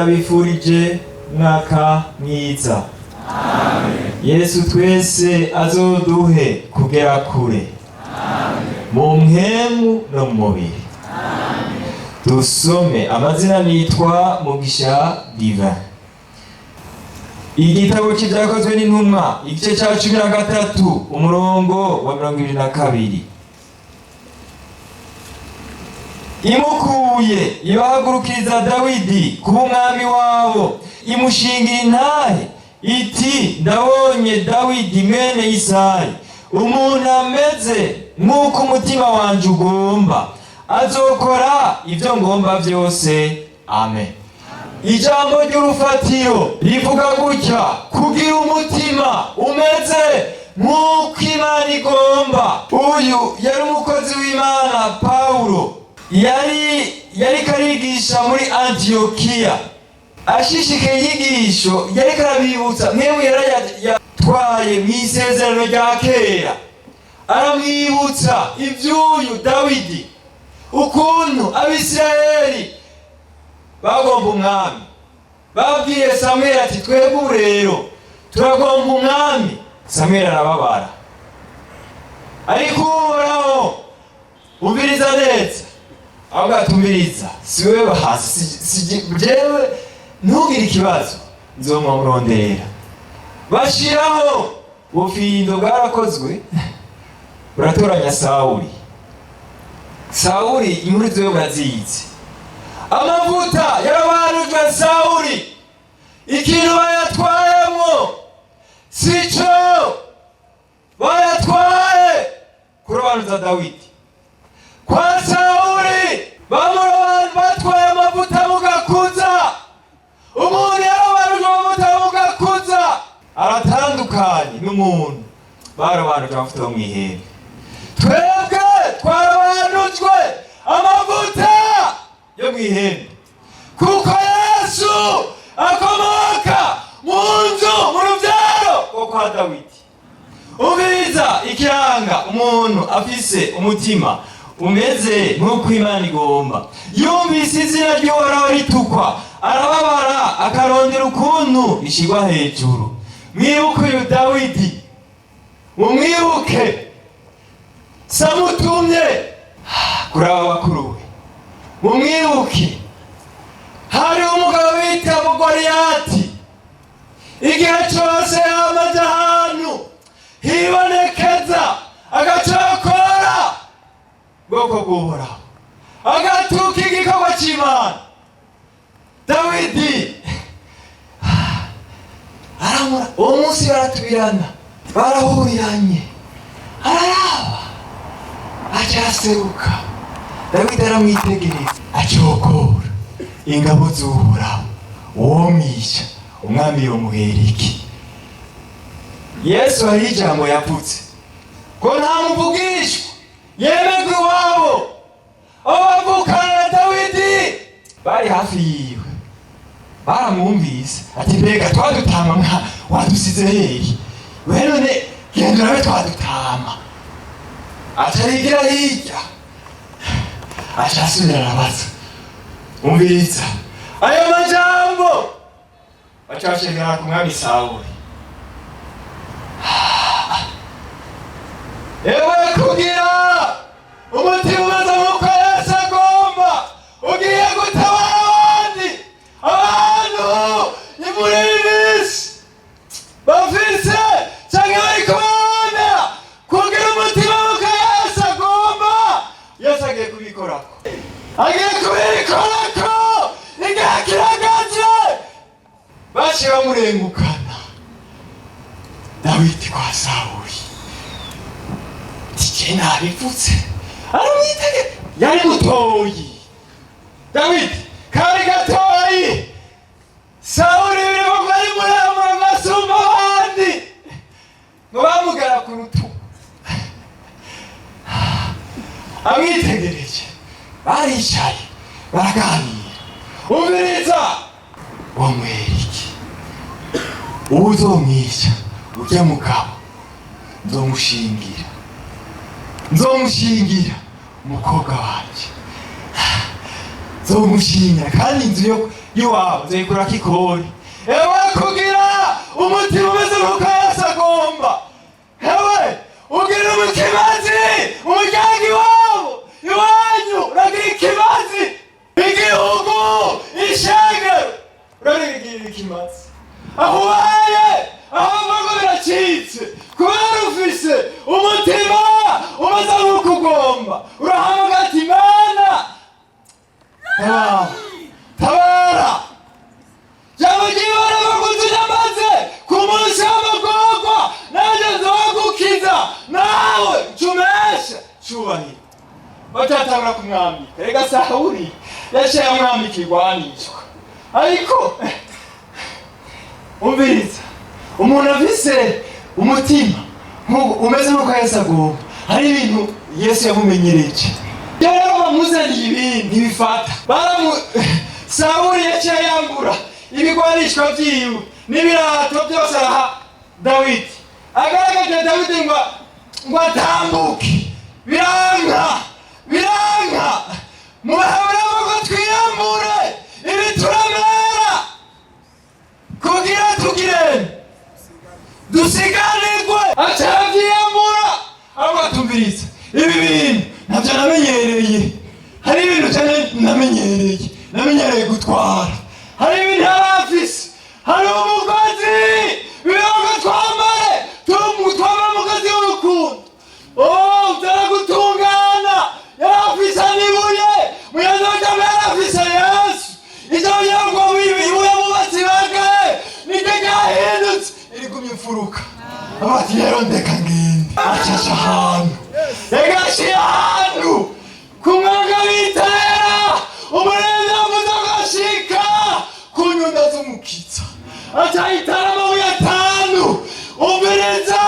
ndabifurije mwaka mwiza. Amen. Yesu twese azoduhe kugera kure. Amen. Mu mpemu no mu mubiri. Amen. Dusome. Amazina nitwa Mugisha Divin. Igitabo cy'ibyakozwe n'intumwa igice cya 13 umurongo wa 22. Imukuye ibahagurukiriza Dawidi kuba umwami wabo, imushingira intahe iti, ndabonye Dawidi mwene Isayi umuntu ameze nk'uko umutima wanje ugomba, azokora ibyo ngomba byose. Amen. Ijambo ry'urufatiro rivuga gutya: kugira umutima umeze nk'uko Imana igomba. Uyu yari umukozi w'Imana Pawulo, yari karigisha muri Antiokiya. Ashishikaye inyigisho yari karabibutsa mwemu yatwaye mu isezerano rya kera, aramwibutsa iby'uyu Dawidi, ukuntu Abisirayeli bagomba umwami. Babwiye Samweli ati, twebwe rero turagomba umwami. Samweli arababara, ariko Uhoraho umviriza neza, ahubwo atumviriza si wewe hasi, si jewe, ntugire ikibazo, nzomurondera. Bashiraho ubufindo bwarakozwe, buratoranya Sawuli. Sawuli inkuru ziwe murazizi. Amavuta yarabanujwe Sawuli, ikintu bayatwayemo sico bayatwaye kurobanuza Dawidi. Kwa Sawuli batwaye amavuta mugakuza. Umuntu yarabanujwe amavuta mugakuza aratandukanye n'umuntu barabanujwe amavuta yo mw'ihembe. Twebwe twarabanujwe amavuta yo mw'ihembe, kuko Yesu akomoka mu nzu, mu rubyaro rwo kwa Dawidi. Umviriza ikiranga umuntu afise umutima umeze nk'uko Imana igomba. Yumvise izina ry'Uhoraho ritukwa, arababara, akarondera ukuntu rishigwa hejuru. Mwibuke uyu Dawidi, mumwibuke. Samutumye kuraba bakuru we, mumwibuke. Hari umugabo bita Goliyati, igihe cyose yamaze ahantu hibonekeza agacokora bwoko bw'Uhoraho, agatuka igikorwa cy'Imana. Dawidi aramura. Uwo munsi baratubirana, barahuriranye, araraba, acaseruka. Dawidi aramwitegereza, acokora ingabo z'Uhoraho. Uwo mwisha umwami yomuhera iki? Yesu hari ijambo yapfutse ko nta muvugishwa yemegwa iwabo. Abo bavukana na Dawidi bari hafi yiwe, baramwumvise ati, mbega twadutama wadusize hehe? We none genda urabe twadutama. Atarigira hirya, acasubira arabaza. Umviriza ayo majambo, bacashengera ku mwami Sawuli. Ewe kugira umutima umeze nk'uko Yesu agomba, ugiye gutabara abandi, abantu ni muri bisi bafise canke bari kubana, kugira umutima nk'uko Yesu agomba. Yesu agiye kubikorako, agiye kubikorako. Igihe kiragaje, baciye bamurengukana Dawidi kwa Sawuli. Tike nabivutse, aramwitege. Yari mutoyi Dawidi, kari gatoyi. Sawuli birimo bari muremure ngasumba abandi, ngo bamugara ku rutugu. Amwitegereje, baricaye baraganira. Umviriza, wamwera iki? Ubu uzomwica urya mugabo, nzomushingira umukobwa wanje, nzomushingira kandi inzu y'iwabo nzayikura kikori. Ewe kugira umutima umeze nk'uko Yesu agomba. Ewe ugira ikimazi umuryango iwabo iwanyu uragira ikimazi, igihugu ishengero uragira ikimazi, aho ubaye aho mvugo biracitse kubera ufise umutima umeze nk'uko ugomba. Urahamagara ati Mana tabara, jambo ry'Imana baguze nyamaze ku munsi w'amagorwa nanjye nzogukiza nawe ncumeshe cubahiro. Batatangura kumwambika, erega Sawuli yaciye amwambika igwanishwa, ariko umviriza, umuntu afise umutima umeze nk'uko Yesu agomba, hari ibintu Yesu yamumenyereje. Rero bamuzaniye ibindi bifata, Sawuli yaciye yambura ibigwanishwa vyiwe n'ibirato byose araha Dawidi, agaragaje Dawidi ngo atambuke, biranka mubahabura ko twiyambure ibituramera kugira tugire dusiganirwe. Acavyiyambura abatumviriza, ibi bintu navyo namenyereye, hari ibintu cyane namenyereye gutwara, hari ibintu yarafise, hari umugozi birongo twambare twambare umugozi w'urukundo. Vyaragutungana, yarafise n'ibuye muyazoja yarafise Yesu, ivyo byangwa ibuye mubatsi bagaye niryo ryahindutse irigumye imfuruka. Abati rero ndeka ngende acaca ahantu yagashiye ahantu ku mwanga bitera umurezi wavuze agashika ku nyunda z'umukiza, acahitana amabuye 5. Umviriza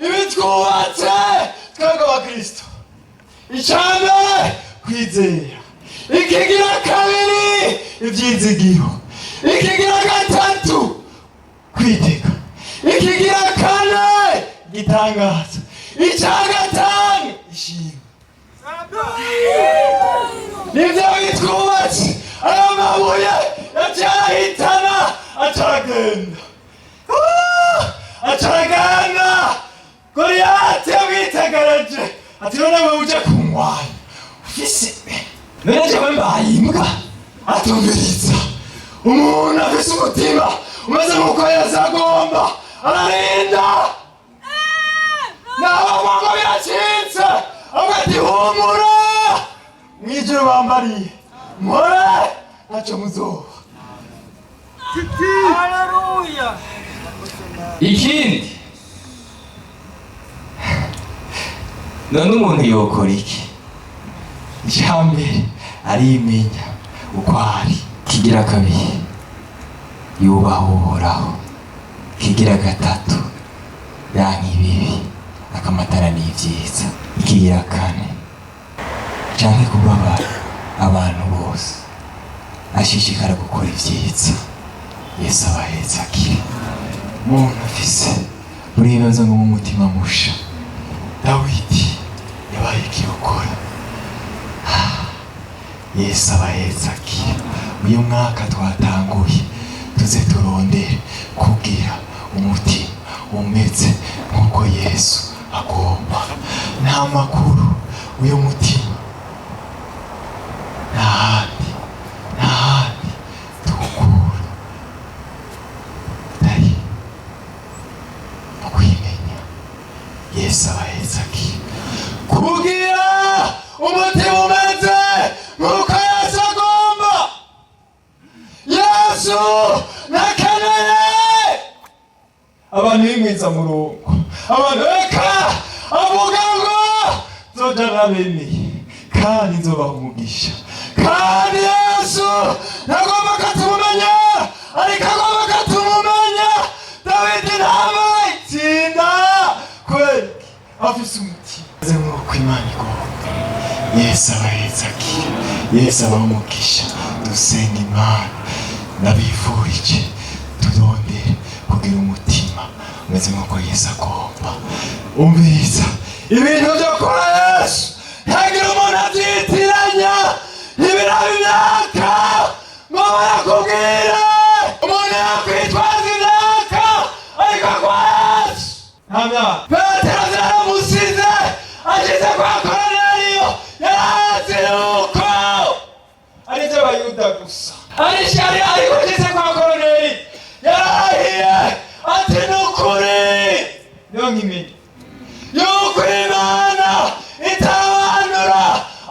ibitwubatse twebwe abakristo, icambere kwizera, ikigira kabiri ivyizigiro, ikigira gatatu kwitega, ikigira kane gitangaza, ica gatanu ishimwe. Nivyo bitwubatse ayo mabuye yaciye arahitana acaragenda. Goliyati yamwitegereje ati none wewe uje kunwanya ufise none jewe mbaye imbwa? Atumviriza, umuntu afise umutima umeze nk'uko Yesu agomba ararinda, naho wango biracitse agati humura, mwijuru bambariye mpore naco muzoba. Haleluya. Ikindi, none umuntu yokora iki? Icambere arimenya uko ari, kigira kabiri yubaha Uhoraho, kigira gatatu yanka ibibi akamatana n'ivyiza, ikigira kane canke kubabara abantu bose ashishikara gukora ivyiza. Yesu abahetse akiri muntu afise uribaza ngo mu mutima musha Dawidi yabaye ikirokora. Yesu abahetse akiri uyu mwaka twatanguye tuze turondere kugira umutima umeze nk'uko Yesu agomba. Nta makuru uyu mutima ntahandi tukura dari kwimenya. Yesu abahetse akiri kugira umutima umeze nk'uko Yesu agomba. Yesu nakeneye abantu b'imwiza murongo, abantu reka avuga ngo nzoja nabemeye kandi nzobaha umugisha, kandi Yesu ntagomba ko tumumenya ariko agomba ko tumumenya. Dawidi ntabaye itsinda kubera afise umutima umeze nk'uko Imana igomba. Yesu abahetse akiri, Yesu abaha umugisha. Dusenga Imana, ndabifurije turondere kugira umutima umeze nk'uko Yesu agomba. Umviriza ibintu byo kwa Yesu ntagira umuntu avyitiranya, ntibiraba imyaka ngo barakubwira petero zaramusize ageze kwa Koruneliyo yarazi yuko ari iby'abayuda gusa ari ishyari ariko ageze kwa Koruneliyo yarahiye ati nukuri niyo nkimenya yuko Imana itabanura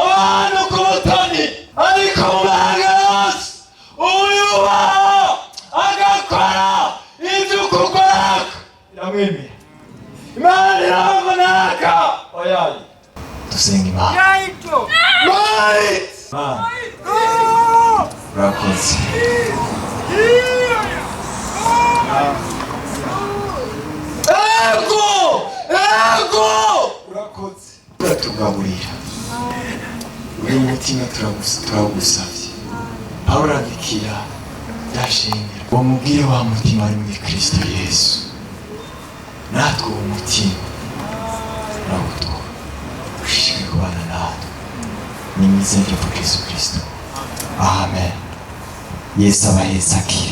abantu ku butoni ariko mu mahanga yose uyubaho agakora ibyo ukugoraka iramwemera. Imana iramvunaka oyayi dusenga Imana urakoze ego urakoze uratugaburira uri umutima turagusavye Pawulo andikira yashimira wamubwire wa mutima ari muri Kristo Yesu natwe uwo mutima uragutora ushishikare kubana natwe ni mu izina rya Yesu Kristo amen. Yesu abahezagire.